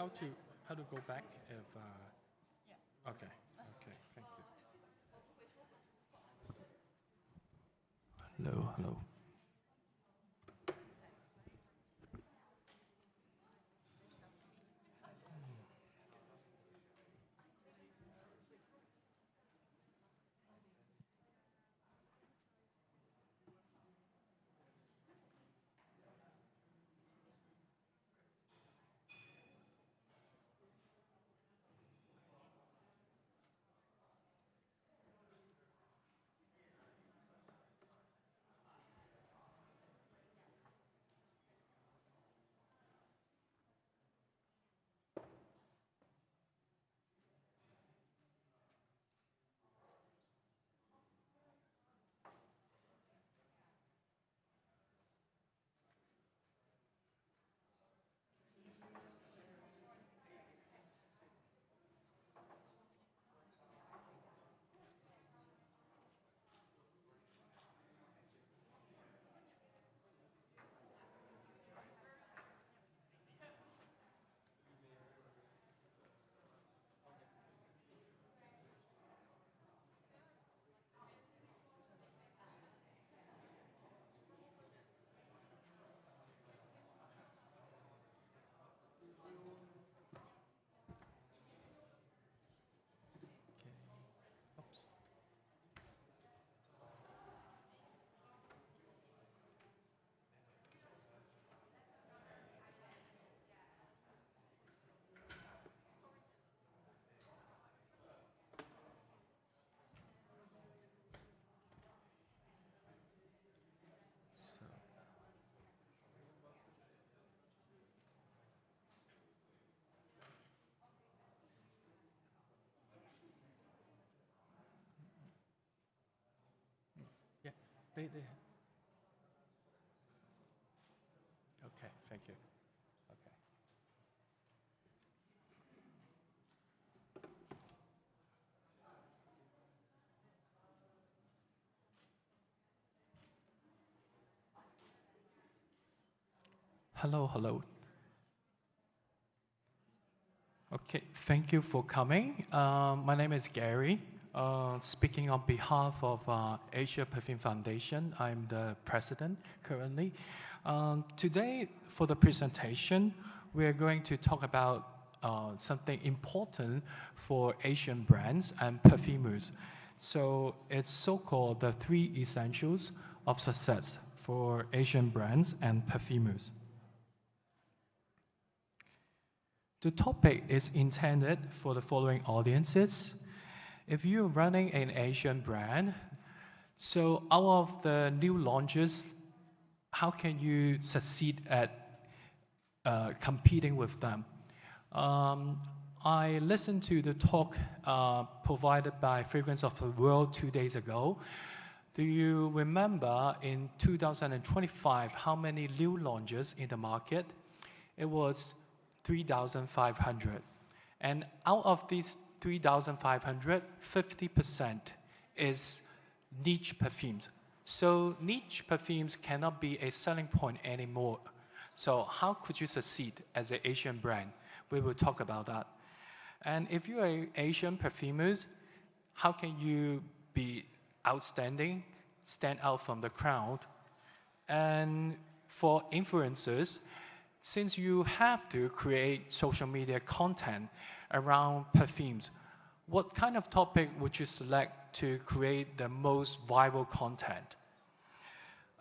how to go back if Yeah. okay, okay, thank you. Hello, hello. Okay. Oops. So, yeah, they okay, thank you. Okay. Hello, hello. Okay, thank you for coming. My name is Gary. Speaking on behalf of Asia Perfume Foundation, I'm the president currently. Today, for the presentation, we are going to talk about something important for Asian brands and perfumers. So it's so-called the three essentials of success for Asian brands and perfumers. The topic is intended for the following audiences. If you're running an Asian brand, so out of the new launches, how can you succeed at competing with them? I listened to the talk provided by Fragrance of the World 2 days ago. Do you remember in 2025 how many new launches in the market? It was 3,500. And out of these 3,500, 50% is niche perfumes. So niche perfumes cannot be a selling point anymore. So how could you succeed as an Asian brand? We will talk about that. And if you are Asian perfumers, how can you be outstanding, stand out from the crowd? And for influencers, since you have to create social media content around perfumes, what kind of topic would you select to create the most viral content?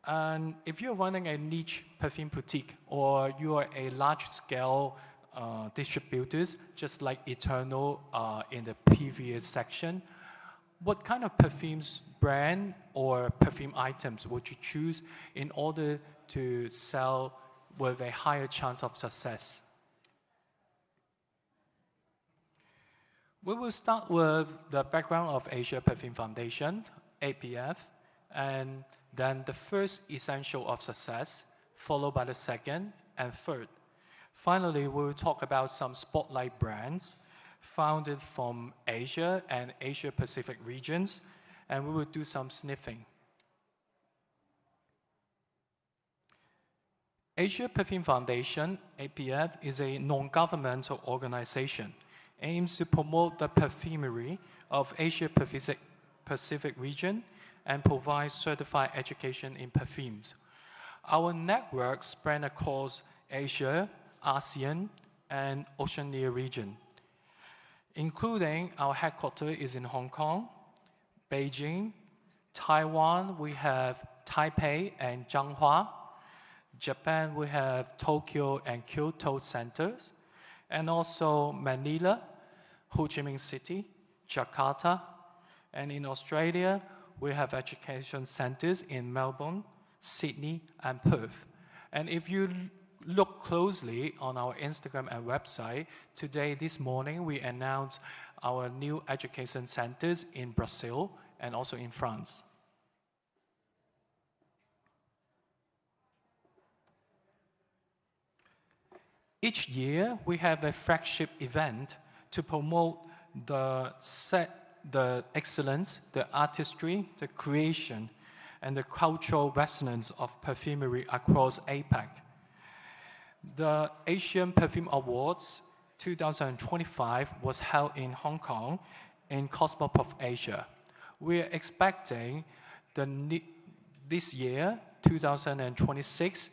And if you're running a niche perfume boutique or you are a large-scale distributors, just like Eternal in the previous section, what kind of perfumes brand or perfume items would you choose in order to sell with a higher chance of success? We will start with the background of Asia Perfume Foundation, APF, and then the first essential of success, followed by the second and third. Finally, we will talk about some spotlight brands founded from Asia and Asia Pacific regions, and we will do some sniffing. Asia Perfume Foundation, APF, is a non-governmental organization aims to promote the perfumery of Asia Pacific region and provide certified education in perfumes. Our network span across Asia, ASEAN, and Oceania region, including our headquarters is in Hong Kong, Beijing, Taiwan, we have Taipei and Changhua. Japan, we have Tokyo and Kyoto centers, and also Manila, Ho Chi Minh City, Jakarta, and in Australia, we have education centers in Melbourne, Sydney, and Perth. And if you look closely on our Instagram and website, this morning, we announced our new education centers in Brazil and also in France. Each year, we have a flagship event to promote the excellence, the artistry, the creation, and the cultural resonance of perfumery across APAC. The Asian Perfume Awards 2025 was held in Hong Kong in Cosmoprof Asia. We are expecting this year, 2026,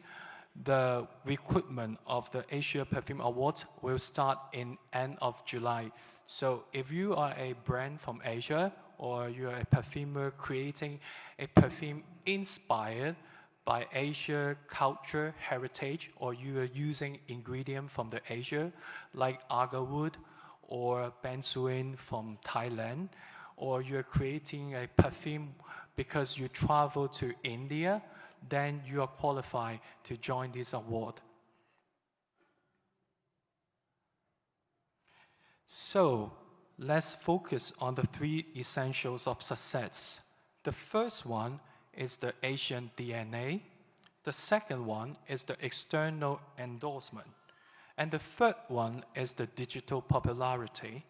the recruitment of the Asia Perfume Awards will start in end of July. So if you are a brand from Asia or you are a perfumer creating a perfume inspired by Asia culture, heritage, or you are using ingredients from the Asia like agarwood or benzoin from Thailand, or you're creating a perfume because you travel to India, then you are qualified to join this award. So let's focus on the 3 essentials of success. The first one is the Asian DNA. The second one is the external endorsement. And the third one is the digital popularity.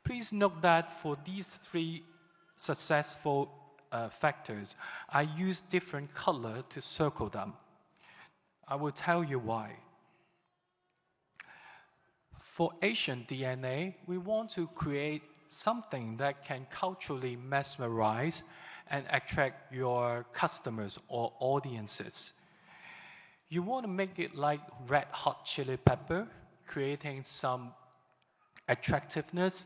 Please note that for these 3 successful factors, I use different color to circle them. I will tell you why. For Asian DNA, we want to create something that can culturally mesmerize and attract your customers or audiences. You want to make it like red hot chili pepper, creating some attractiveness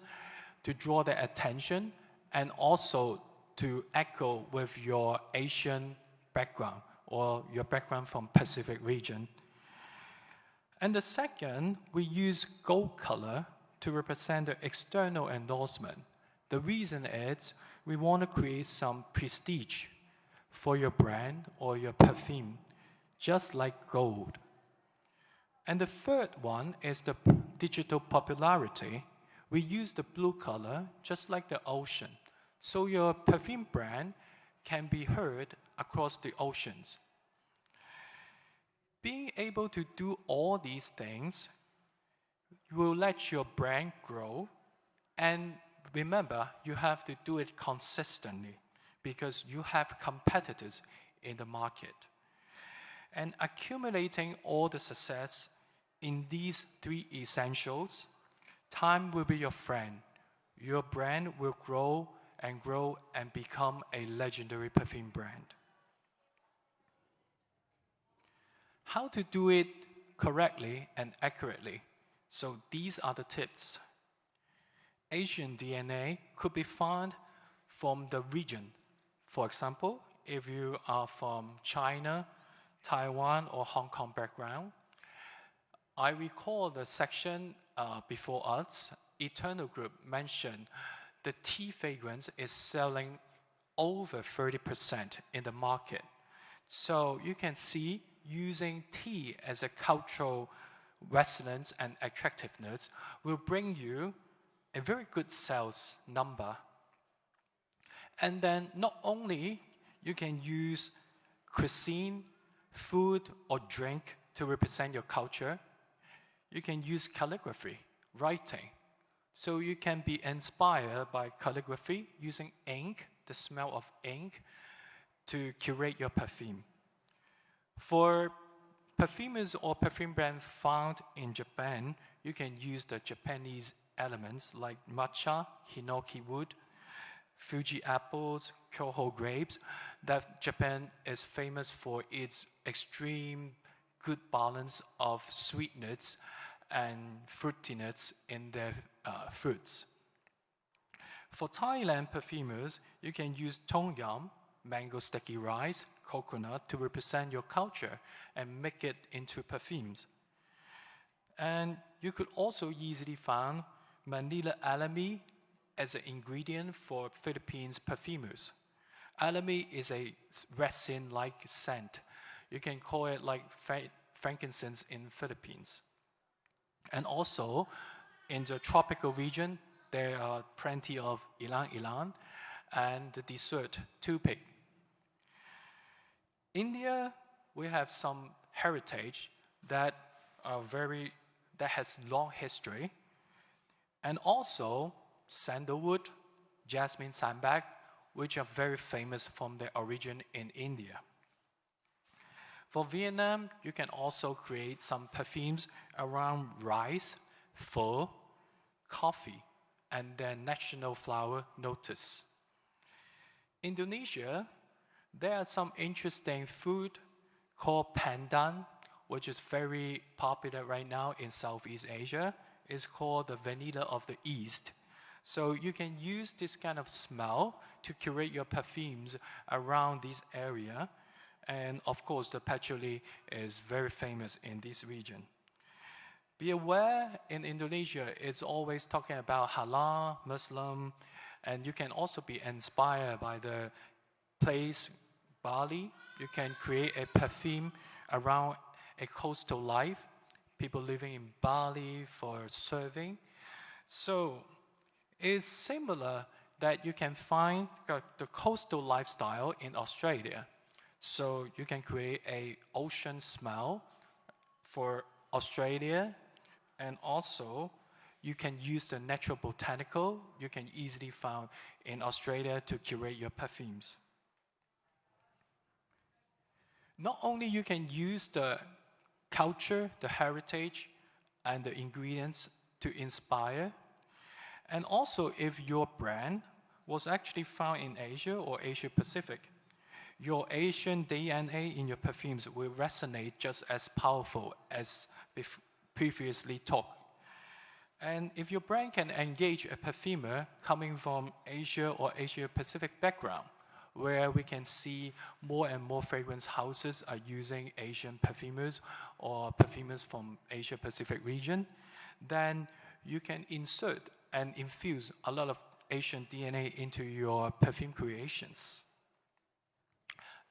to draw their attention and also to echo with your Asian background or your background from Pacific region. And the second, we use gold color to represent the external endorsement. The reason is we want to create some prestige for your brand or your perfume, just like gold. And the third one is the digital popularity. We use the blue color, just like the ocean. So your perfume brand can be heard across the oceans. Being able to do all these things will let your brand grow. And remember, you have to do it consistently because you have competitors in the market. And accumulating all the success in these 3 essentials, time will be your friend. Your brand will grow and become a legendary perfume brand. How to do it correctly and accurately? So these are the tips. Asian DNA could be found from the region. For example, if you are from China, Taiwan, or Hong Kong background, I recall the section before us, Eternal Group mentioned the tea fragrance is selling over 30% in the market. So you can see using tea as a cultural resonance and attractiveness will bring you a very good sales number. And then not only you can use cuisine, food, or drink to represent your culture, you can use calligraphy, writing. So you can be inspired by calligraphy using ink, the smell of ink, to curate your perfume. For Perfumers or perfume brand found in Japan, you can use the Japanese elements like matcha, hinoki wood, Fuji apples, Kyoho grapes, that Japan is famous for its extreme good balance of sweetness and fruitiness in their fruits. For Thailand perfumers, you can use tom yum, mango sticky rice, coconut to represent your culture and make it into perfumes. And you could also easily find Manila alami as an ingredient for Philippines perfumers. Alami is a resin-like scent. You can call it like frankincense in Philippines. And also, in the tropical region, there are plenty of ilang-ilang and the dessert tupig. India, we have some heritage that has long history, and also sandalwood, jasmine sandbag, which are very famous from their origin in India. For Vietnam, you can also create some perfumes around rice, pho, coffee, and their national flower lotus. Indonesia, there are some interesting food called pandan, which is very popular right now in Southeast Asia. It's called the vanilla of the East. So you can use this kind of smell to curate your perfumes around this area. And of course, the patchouli is very famous in this region. Be aware, in Indonesia, it's always talking about halal, Muslim, and you can also be inspired by the place Bali. You can create a perfume around a coastal life, people living in Bali for surfing. So it's similar that you can find the coastal lifestyle in Australia. So you can create an ocean smell for Australia, and also you can use the natural botanical you can easily find in Australia to curate your perfumes. Not only you can use the culture, the heritage, and the ingredients to inspire, and also if your brand was actually found in Asia or Asia Pacific, your Asian DNA in your perfumes will resonate just as powerful as previously talked. And if your brand can engage a perfumer coming from Asia or Asia Pacific background, where we can see more and more fragrance houses are using Asian perfumers or perfumers from Asia Pacific region, then you can insert and infuse a lot of Asian DNA into your perfume creations.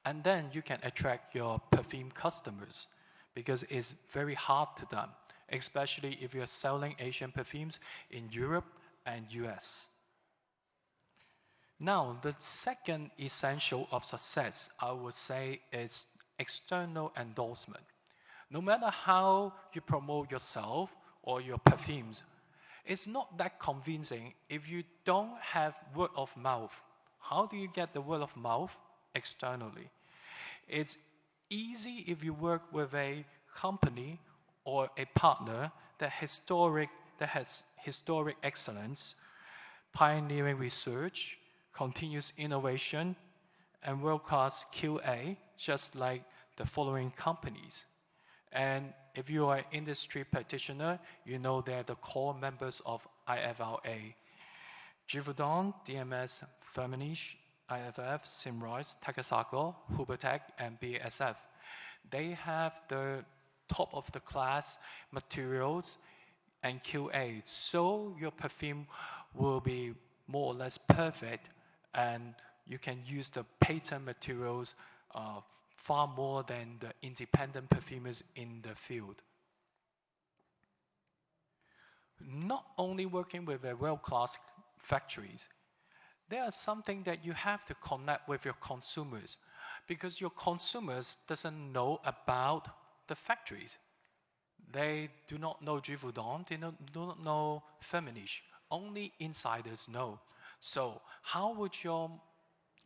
And then you can attract your perfume customers because it's very hard to them, especially if you're selling Asian perfumes in Europe and US. Now, the second essential of success, I would say, is external endorsement. No matter how you promote yourself or your perfumes, it's not that convincing if you don't have word of mouth. How do you get the word of mouth? Externally. It's easy if you work with a company or a partner that has historic excellence, pioneering research, continuous innovation, and world-class QA, just like the following companies. And if you are an industry practitioner, you know they're the core members of IFRA. Givaudan, DMS, Firmenich, IFF, Simrise, Takasago, Hubertech, and BASF. They have the top of the class materials and QA, so your perfume will be more or less perfect, and you can use the patent materials far more than the independent perfumers in the field. Not only working with the world-class factories, there is something that you have to connect with your consumers, because your consumers doesn't know about the factories. They do not know Givaudan, they do not know Firmenich. Only insiders know. So how would your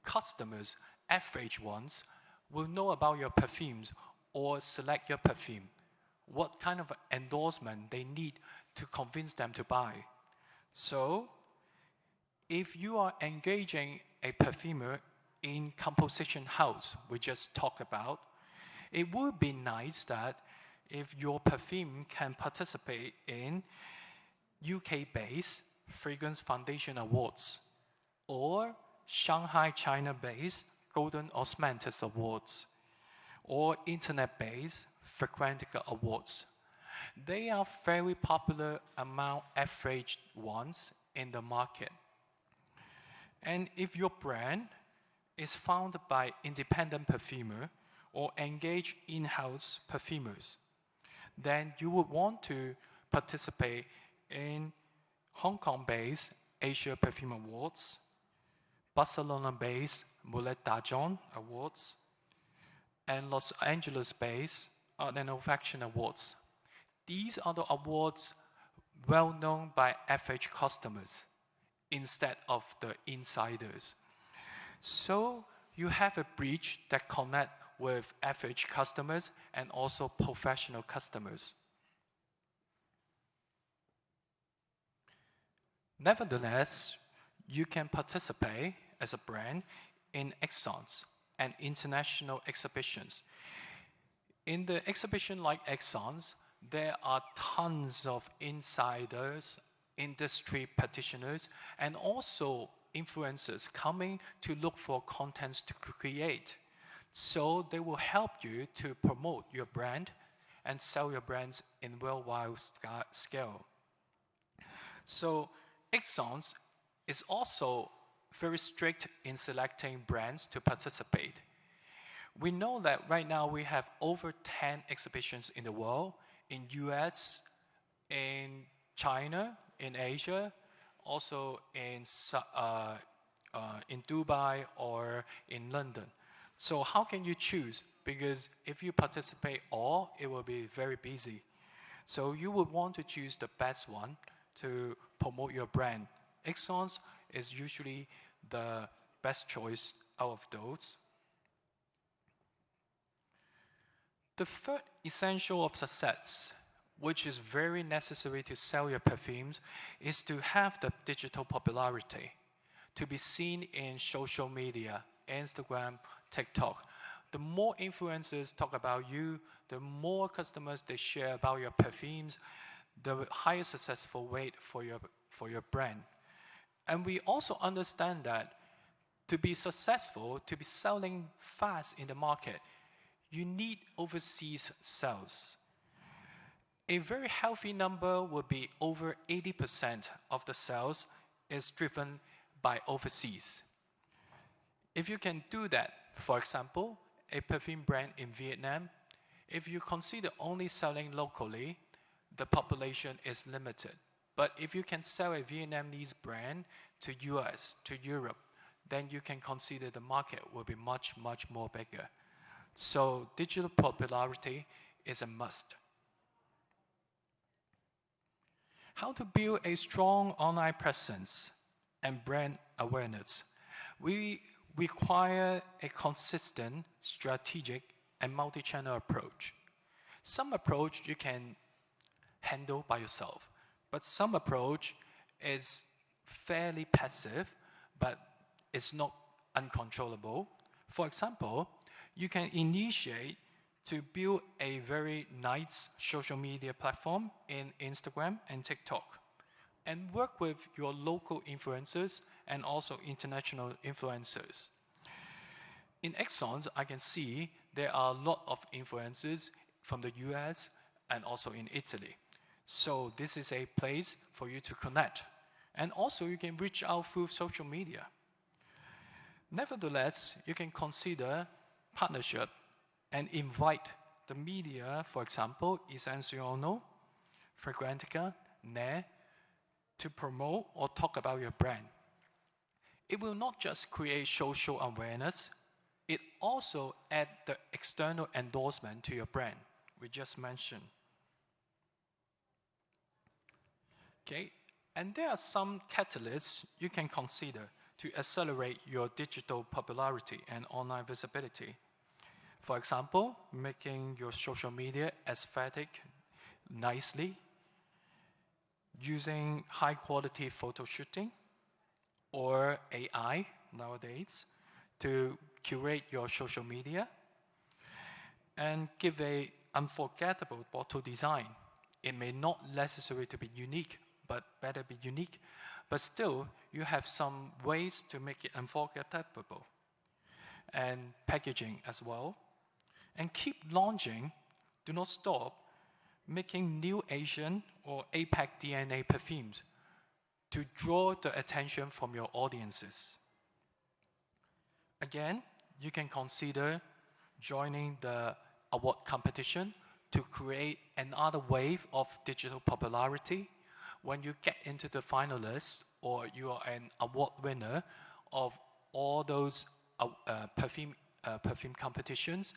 customers, average ones, will know about your perfumes or select your perfume? What kind of endorsement they need to convince them to buy? So, if you are engaging a perfumer in composition house, we just talked about, it would be nice that if your perfume can participate in UK-based Fragrance Foundation Awards or Shanghai, China-based Golden Osmanthus Awards or internet-based Fragrantica Awards. They are very popular among average ones in the market. And if your brand is founded by independent perfumer or engage in-house perfumers, then you would want to participate in Hong Kong-based Asia Perfume Awards, Barcelona-based Moulette d'Argent Awards, and Los Angeles-based Art and Olfaction Awards. These are the awards well known by average customers instead of the insiders. So you have a bridge that connects with average customers and also professional customers. Nevertheless, you can participate as a brand in Exxons and international exhibitions. In the exhibition like Exxons, there are tons of insiders, industry practitioners, and also influencers coming to look for contents to create. So they will help you to promote your brand and sell your brands in worldwide scale. So Exxons is also very strict in selecting brands to participate. We know that right now we have over 10 exhibitions in the world, in US, in China, in Asia, also in Dubai or in London. So how can you choose? Because if you participate all, it will be very busy. So you would want to choose the best one to promote your brand. Exxons is usually the best choice out of those. The third essential of success, which is very necessary to sell your perfumes, is to have the digital popularity, to be seen in social media, Instagram, TikTok. The more influencers talk about you, the more customers they share about your perfumes, the higher successful rate for your brand. And we also understand that to be successful, to be selling fast in the market, you need overseas sales. A very healthy number would be over 80% of the sales is driven by overseas. If you can do that, for example, a perfume brand in Vietnam, if you consider only selling locally, the population is limited. But if you can sell a Vietnamese brand to US, to Europe, then you can consider the market will be much, much more bigger. So digital popularity is a must. How to build a strong online presence and brand awareness? We require a consistent, strategic, and multi-channel approach. Some approach you can handle by yourself, but some approach is fairly passive, but it's not uncontrollable. For example, you can initiate to build a very nice social media platform in Instagram and TikTok, and work with your local influencers and also international influencers. In Exxons, I can see there are a lot of influencers from the US and also in Italy. So this is a place for you to connect. And also you can reach out through social media. Nevertheless, you can consider partnership and invite the media, for example, Essenziono, Fragrantica, Ne, to promote or talk about your brand. It will not just create social awareness, it also adds the external endorsement to your brand, we just mentioned. Okay, and there are some catalysts you can consider to accelerate your digital popularity and online visibility. For example, making your social media aesthetic nicely, using high quality photo shooting or AI nowadays to curate your social media and give a unforgettable bottle design. It may not necessarily to be unique, but better be unique. But still, you have some ways to make it unforgettable. And packaging as well. And keep launching, do not stop, making new Asian or APAC DNA perfumes to draw the attention from your audiences. Again, you can consider joining the award competition to create another wave of digital popularity. When you get into the finalists or you are an award winner of all those perfume competitions,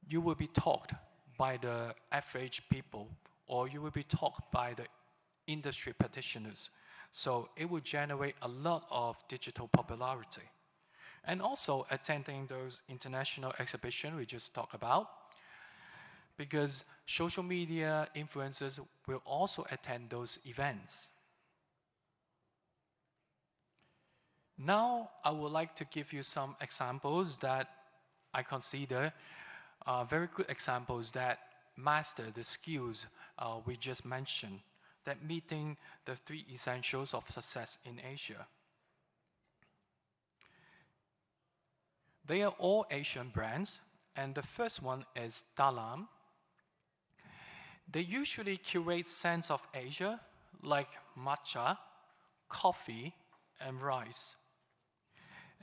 you will be talked by the average people, or you will be talked by the industry practitioners. So it will generate a lot of digital popularity. And also attending those international exhibitions we just talked about, because social media influencers will also attend those events. Now, I would like to give you some examples that I consider very good examples that master the skills we just mentioned, that meeting the 3 essentials of success in Asia. They are all Asian brands, and the first one is Dalam. They usually curate scents of Asia, like matcha, coffee, and rice.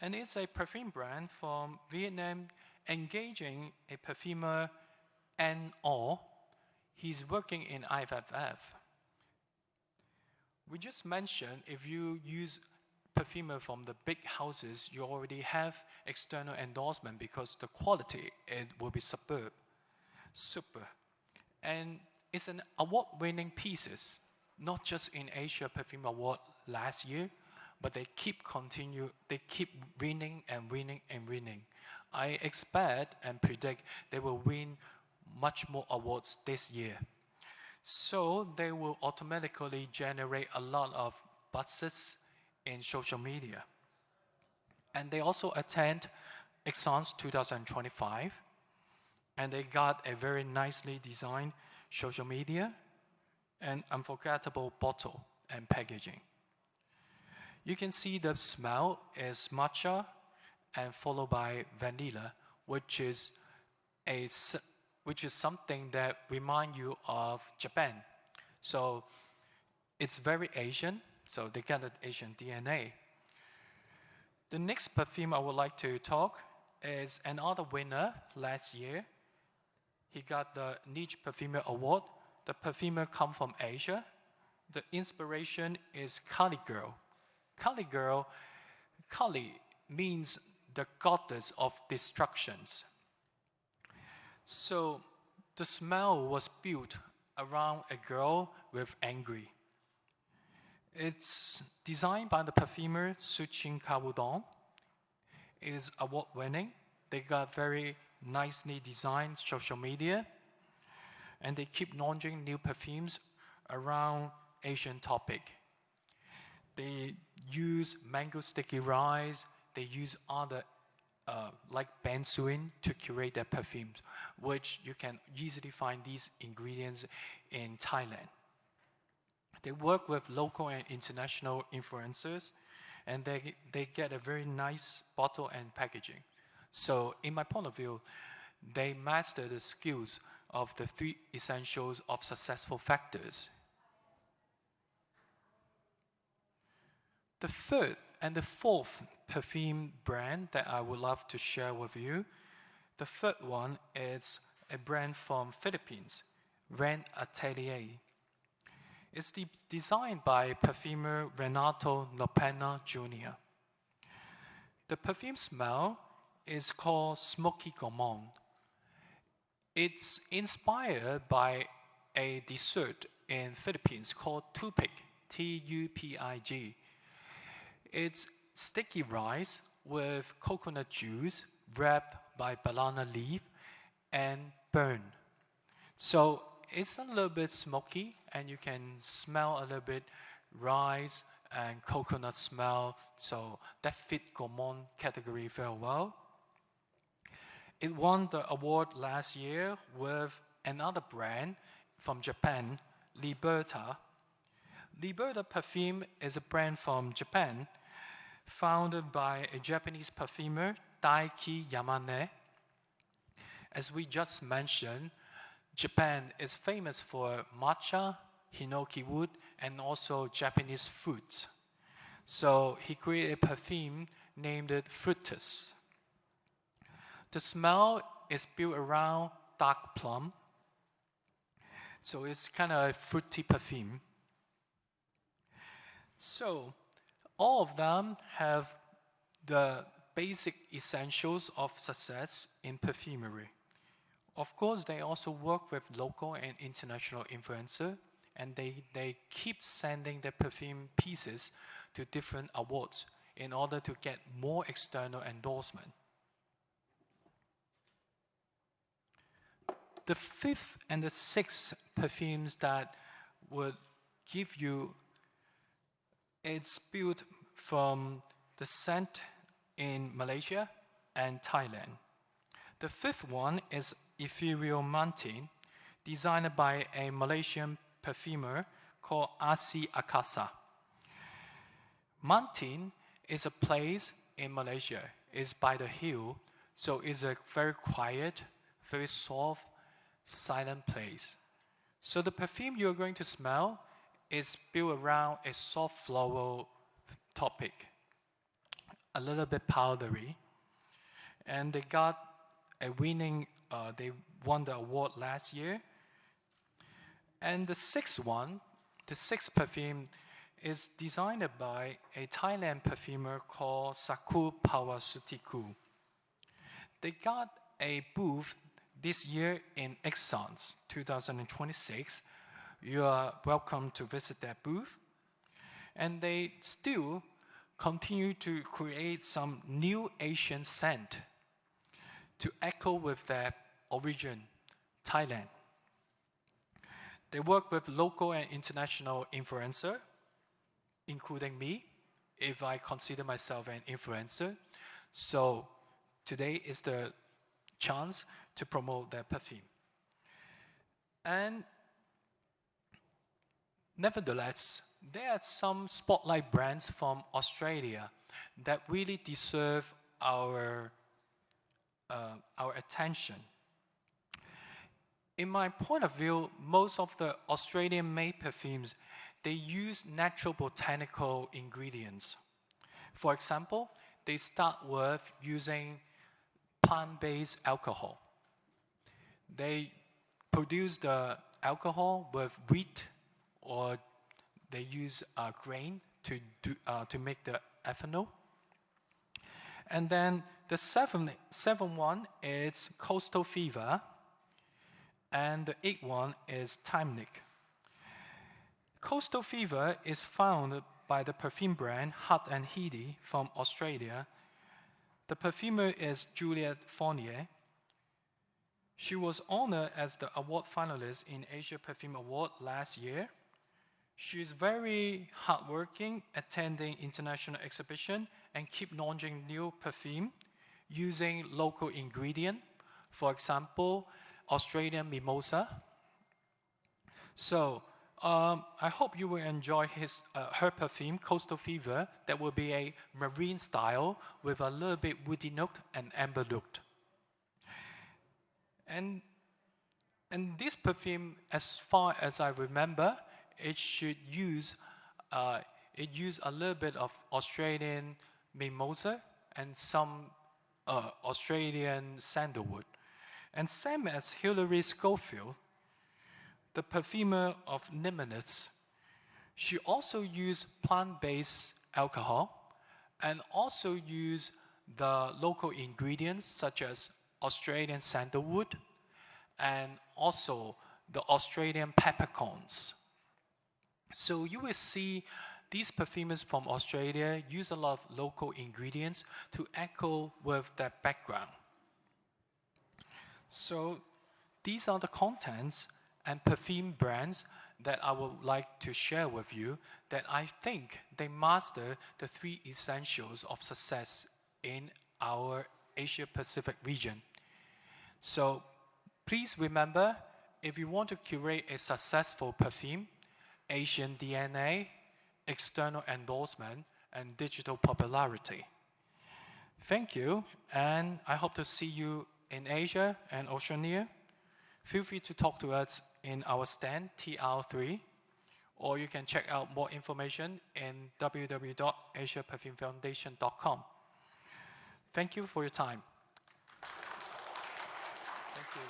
And it's a perfume brand from Vietnam engaging a perfumer and all. He's working in IFFF. We just mentioned if you use perfumer from the big houses, you already have external endorsement because the quality, it will be superb, super. And it's an award-winning pieces, not just in Asia Perfume Award last year, but they keep winning and winning and winning. I expect and predict they will win much more awards this year. So they will automatically generate a lot of buzzes in social media. And they also attend Exxon's 2025, and they got a very nicely designed social media and unforgettable bottle and packaging. You can see the smell is matcha and followed by vanilla, which is something that reminds you of Japan. So it's very Asian, so they got an Asian DNA. The next perfume I would like to talk is another winner last year. He got the Niche Perfumer Award. The perfumer comes from Asia. The inspiration is Kali Girl. Kali Girl, Kali means the goddess of destructions. So the smell was built around a girl with angry. It's designed by the perfumer Suchin Kawudong. It is award-winning. They got very nicely designed social media, and they keep launching new perfumes around Asian topic. They use mango sticky rice. They use other like benzoin to curate their perfumes, which you can easily find these ingredients in Thailand. They work with local and international influencers, and they get a very nice bottle and packaging. So in my point of view, they master the skills of the 3 essentials of successful factors. The third and the fourth perfume brand that I would love to share with you, the third one is a brand from Philippines, Ren Atelier. It's designed by perfumer Renato Lopena Jr. The perfume smell is called Smoky Gourmand. It's inspired by a dessert in Philippines called tupig, T-U-P-I-G. It's sticky rice with coconut juice, wrapped by banana leaf and burned. So it's a little bit smoky, and you can smell a little bit rice and coconut smell. So that fit gourmand category very well. It won the award last year with another brand from Japan, Liberta. Liberta perfume is a brand from Japan, founded by a Japanese perfumer, Daiki Yamane. As we just mentioned, Japan is famous for matcha, hinoki wood, and also Japanese fruits. So he created a perfume named it Fruitus. The smell is built around dark plum. So it's kind of a fruity perfume. So all of them have the basic essentials of success in perfumery. Of course, they also work with local and international influencers, and they keep sending their perfume pieces to different awards in order to get more external endorsement. The fifth and the sixth perfumes that would give you, it's built from the scent in Malaysia and Thailand. The fifth one is Ethereal Mantin, designed by a Malaysian perfumer called Asi Akasa. Mantin is a place in Malaysia. It's by the hill, so it's a very quiet, very soft, silent place. So the perfume you're going to smell is built around a soft floral topic, a little bit powdery. And they got they won the award last year. And the sixth perfume is designed by a Thailand perfumer called Saku Pawasutiku. They got a booth this year in Exxons 2026. You are welcome to visit that booth. And they still continue to create some new Asian scent to echo with their origin, Thailand. They work with local and international influencers, including me, if I consider myself an influencer. So today is the chance to promote their perfume. And nevertheless, there are some spotlight brands from Australia that really deserve our attention. In my point of view, most of the Australian-made perfumes, they use natural botanical ingredients. For example, they start with using plant-based alcohol. They produce the alcohol with wheat, or they use grain to make the ethanol. And then the seventh one is Coastal Fever, and the eighth one is Timenic. Coastal Fever is founded by the perfume brand Hut and Heady from Australia. The perfumer is Juliette Fournier. She was honored as the award finalist in Asia Perfume Award last year. She is very hardworking, attending international exhibition, and keep launching new perfume using local ingredient. For example, Australian mimosa. So I hope you will enjoy her perfume, Coastal Fever, that will be a marine style with a little bit woody note and amber note. And this perfume, as far as I remember, it use a little bit of Australian mimosa and some Australian sandalwood. And same as Hilary Schofield, the perfumer of Nimbus, she also used plant-based alcohol and also used the local ingredients such as Australian sandalwood and also the Australian peppercorns. So you will see these perfumers from Australia use a lot of local ingredients to echo with their background. So these are the contents and perfume brands that I would like to share with you that I think they master the 3 essentials of success in our Asia Pacific region. So please remember, if you want to curate a successful perfume, Asian DNA, external endorsement, and digital popularity. Thank you, and I hope to see you in Asia and Oceania. Feel free to talk to us in our stand, TR3, or you can check out more information in www.asiaperfumefoundation.com. Thank you for your time. Thank you.